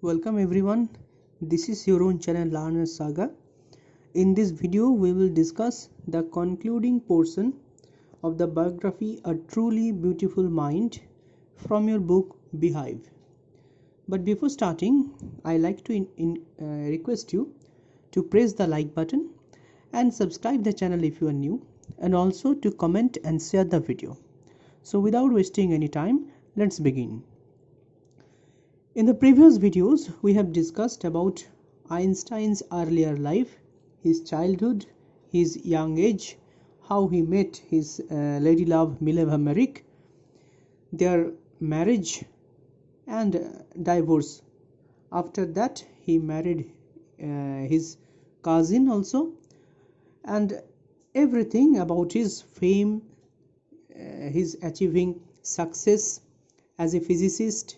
Welcome everyone, this is your own channel Learners Saga. In this video we will discuss the concluding portion of the biography A Truly Beautiful Mind from your book Beehive. But before starting, I like to request you to press the like button and subscribe the channel if you are new, and also to comment and share the video. So without wasting any time, let's begin. In the previous videos, we have discussed about Einstein's earlier life, his childhood, his young age, how he met his lady love Mileva Merrick, their marriage and divorce. After that, he married his cousin also, and everything about his fame, his achieving success as a physicist.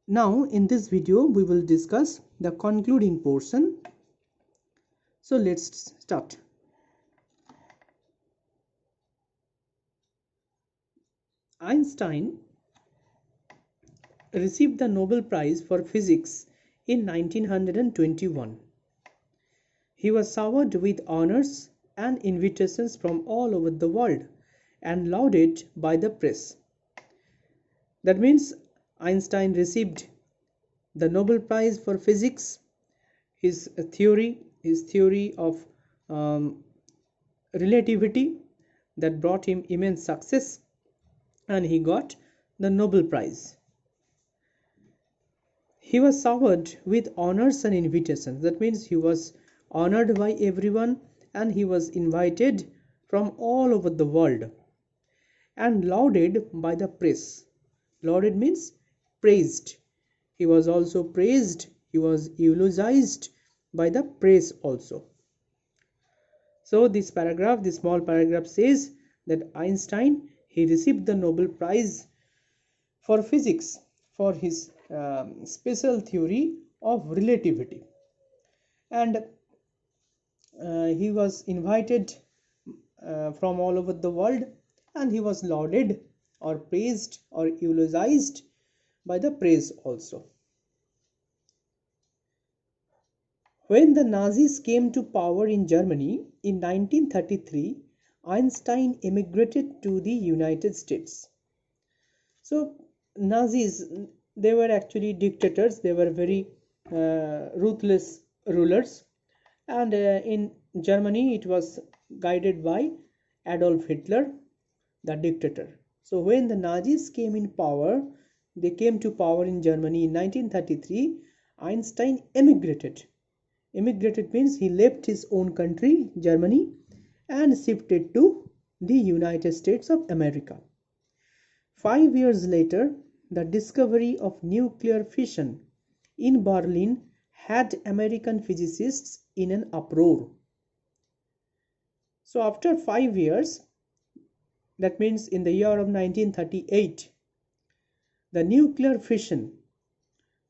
Now in this video we will discuss the concluding portion. So let's start. Einstein received the Nobel Prize for Physics in 1921. He was showered with honors and invitations from all over the world and lauded by the press. That means Einstein received the Nobel Prize for Physics. His theory of relativity that brought him immense success, and he got the Nobel Prize. He was showered with honors and invitations. That means he was honored by everyone and he was invited from all over the world and lauded by the press. Lauded means praised. He was also praised, he was eulogized by the press also. So this small paragraph says that Einstein, he received the Nobel Prize for Physics for his special theory of relativity, and he was invited from all over the world, and he was lauded or praised or eulogized by the press also. When the Nazis came to power in Germany in 1933, Einstein emigrated to the United States. So Nazis, they were actually dictators. They were very ruthless rulers, and in Germany it was guided by Adolf Hitler, the dictator. So when the Nazis came in power, they came to power in Germany in 1933, Einstein emigrated. Emigrated means he left his own country, Germany, and shifted to the United States of America. 5 years later, the discovery of nuclear fission in Berlin had American physicists in an uproar. So after 5 years, that means in the year of 1938, the nuclear fission,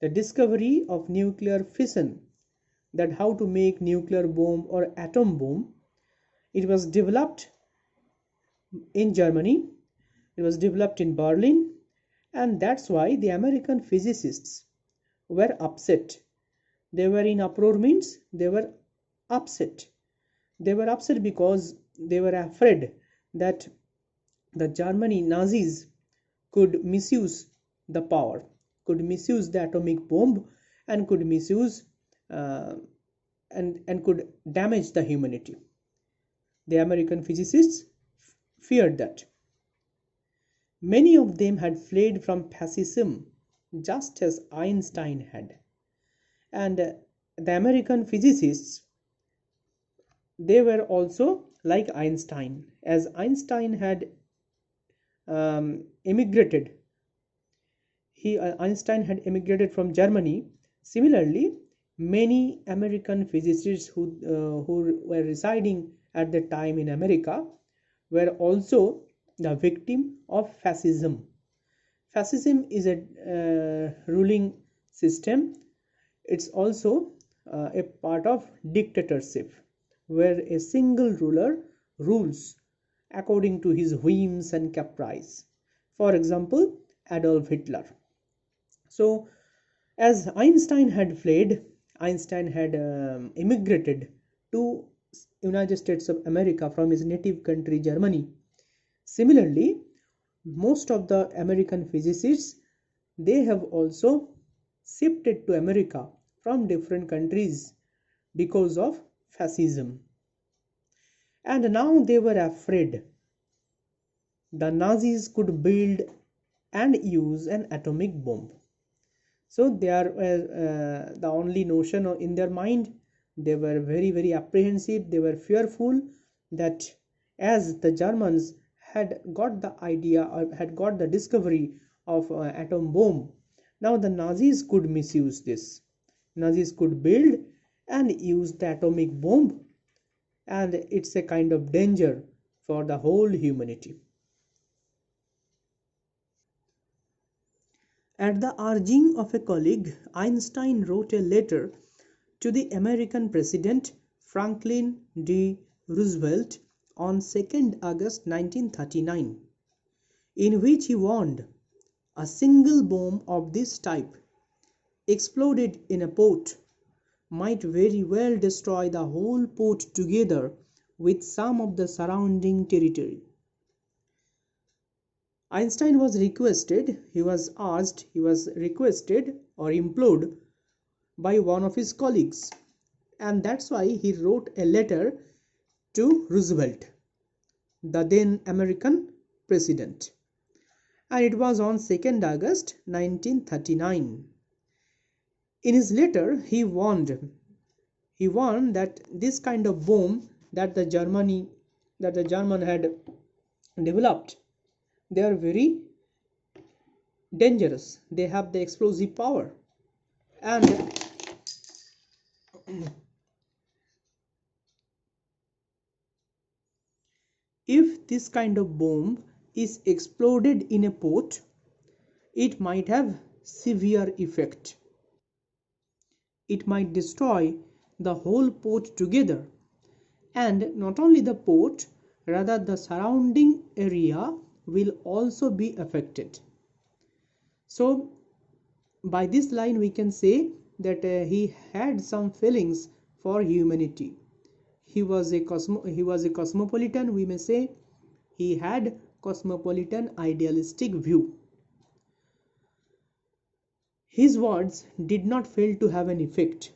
the discovery of nuclear fission, that how to make nuclear bomb or atom bomb, it was developed in Germany, it was developed in Berlin, and that's why the American physicists were upset. They were in uproar means they were upset. They were upset because they were afraid that the Germany Nazis could misuse the power, could misuse the atomic bomb, and could misuse and could damage the humanity. The American physicists feared that. Many of them had fled from fascism, just as Einstein had. And the American physicists, they were also like Einstein. As Einstein had emigrated from Germany. Similarly, many American physicists who were residing at the time in America were also the victim of fascism. Fascism is a ruling system. It's also a part of dictatorship, where a single ruler rules according to his whims and caprice. For example, Adolf Hitler. So As Einstein had fled, Einstein had immigrated to United States of America from his native country Germany. Similarly, most of the American physicists, they have also shifted to America from different countries because of fascism. And now they were afraid the Nazis could build and use an atomic bomb. So they are the only notion in their mind. They were very apprehensive. They were fearful that as the Germans had got the idea or had got the discovery of atom bomb, now the Nazis could misuse this. Nazis could build and use the atomic bomb, and it's a kind of danger for the whole humanity. At the urging of a colleague, Einstein wrote a letter to the American President Franklin D. Roosevelt on 2nd August 1939, in which he warned a single bomb of this type exploded in a port might very well destroy the whole port together with some of the surrounding territory. Einstein was requested, he was asked, he was requested or implored by one of his colleagues, and that's why he wrote a letter to Roosevelt, the then American president, and it was on 2nd August 1939. In his letter he warned that this kind of bomb that the German had developed, they are very dangerous. They have the explosive power, and if this kind of bomb is exploded in a port, it might have severe effect. It might destroy the whole port together, and not only the port, rather the surrounding area will also be affected. So by this line we can say that he had some feelings for humanity. He was a cosmopolitan, we may say. He had cosmopolitan idealistic view. His words did not fail to have an effect.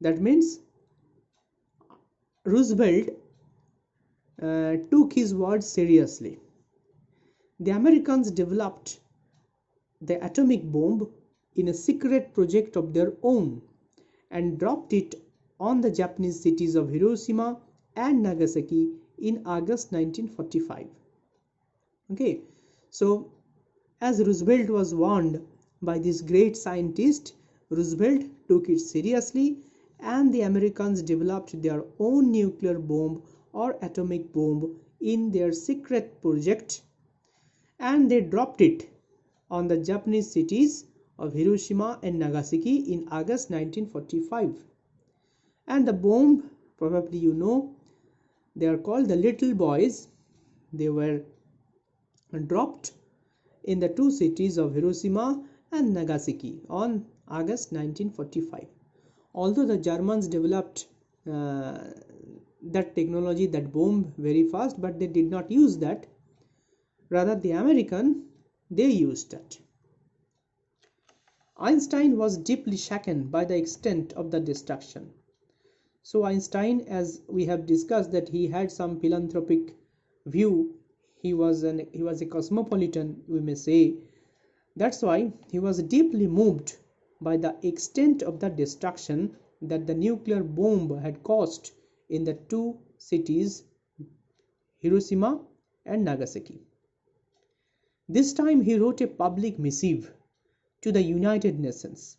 That means Roosevelt took his words seriously. The Americans developed the atomic bomb in a secret project of their own and dropped it on the Japanese cities of Hiroshima and Nagasaki in August 1945. Okay, so as Roosevelt was warned by this great scientist, Roosevelt took it seriously, and the Americans developed their own nuclear bomb or atomic bomb in their secret project, and they dropped it on the Japanese cities of Hiroshima and Nagasaki in August 1945. And the bomb, probably you know, they are called the little boys. They were dropped in the two cities of Hiroshima and Nagasaki on August 1945. Although the Germans developed that technology, that bomb, very fast, but they did not use that. Rather, the American, they used that. Einstein was deeply shaken by the extent of the destruction. So Einstein, as we have discussed, that he had some philanthropic view. He was a cosmopolitan, we may say. That's why he was deeply moved by the extent of the destruction that the nuclear bomb had caused in the two cities, Hiroshima and Nagasaki. This time he wrote a public missive to the United Nations.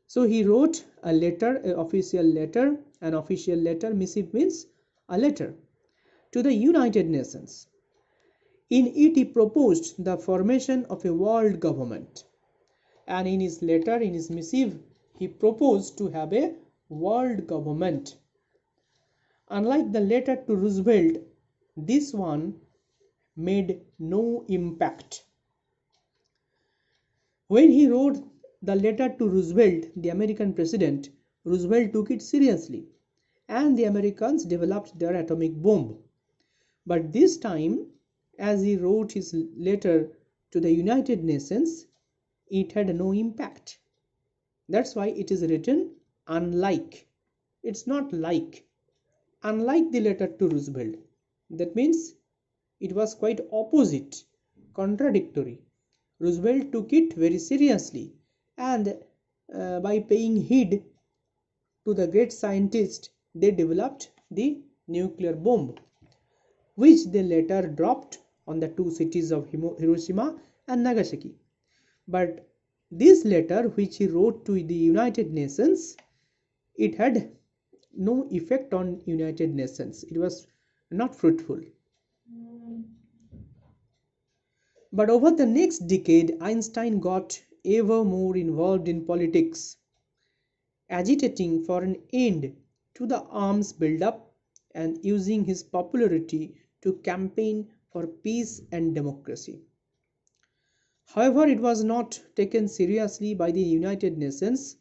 So he wrote a letter, an official letter. An official letter, missive means a letter, to the United Nations. In it he proposed the formation of a world government. And in his letter, in his missive, he proposed to have a world government. Unlike the letter to Roosevelt, this one made no impact. When he wrote the letter to Roosevelt, the American president, Roosevelt took it seriously and the Americans developed their atomic bomb. But this time, as he wrote his letter to the United Nations, it had no impact. That's why it is written unlike. It's not like. Unlike the letter to Roosevelt. That means it was quite opposite, contradictory. Roosevelt took it very seriously and by paying heed to the great scientist, they developed the nuclear bomb, which they later dropped on the two cities of Hiroshima and Nagasaki. But this letter, which he wrote to the United Nations, it had no effect on United Nations. It was not fruitful. But over the next decade, Einstein got ever more involved in politics, agitating for an end to the arms buildup and using his popularity to campaign for peace and democracy. However, it was not taken seriously by the United Nations.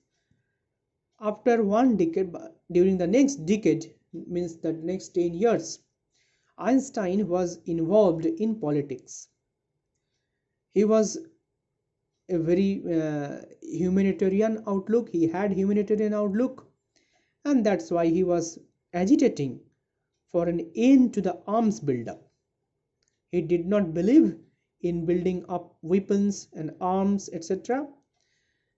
After one decade, during the next decade, means the next 10 years, Einstein was involved in politics. He was a very humanitarian outlook. He had humanitarian outlook, and that's why he was agitating for an end to the arms buildup. He did not believe in building up weapons and arms, etc.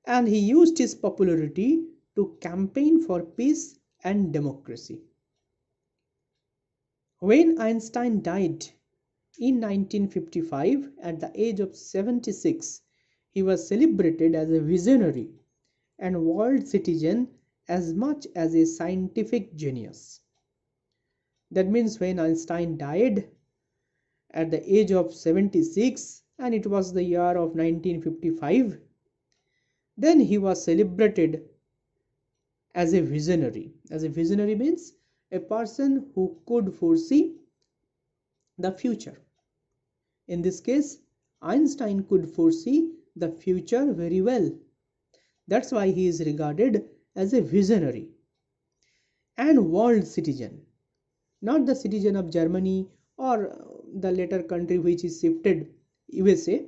And he used his popularity to campaign for peace and democracy. When Einstein died in 1955 at the age of 76, he was celebrated as a visionary and world citizen as much as a scientific genius. That means when Einstein died at the age of 76, and it was the year of 1955, then he was celebrated as a visionary. As a visionary means a person who could foresee the future. In this case, Einstein could foresee the future very well. That's why he is regarded as a visionary and world citizen. Not the citizen of Germany or the later country which is shifted, USA,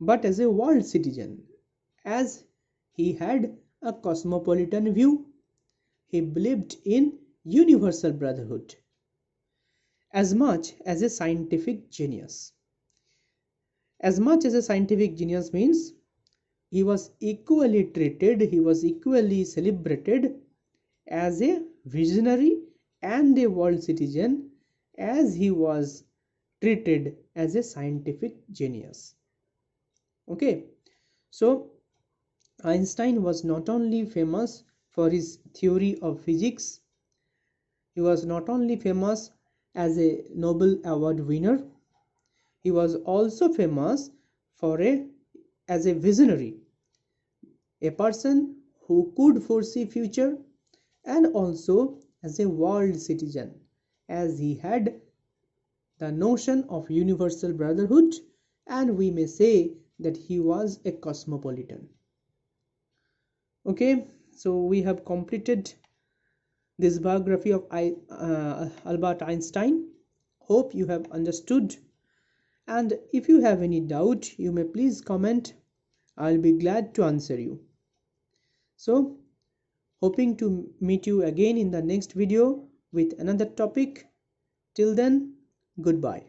but as a world citizen, as he had a cosmopolitan view. He believed in universal brotherhood as much as a scientific genius. As much as a scientific genius means he was equally treated, he was equally celebrated as a visionary and a world citizen as he was treated as a scientific genius. Okay, so Einstein was not only famous for his theory of physics, he was not only famous as a Nobel Award winner, he was also famous as a visionary, a person who could foresee future, and also as a world citizen, as he had the notion of universal brotherhood, and we may say that he was a cosmopolitan. Okay, so we have completed this biography of Albert Einstein. Hope you have understood, and if you have any doubt, you may please comment. I'll be glad to answer you. So, hoping to meet you again in the next video with another topic. Till then, goodbye.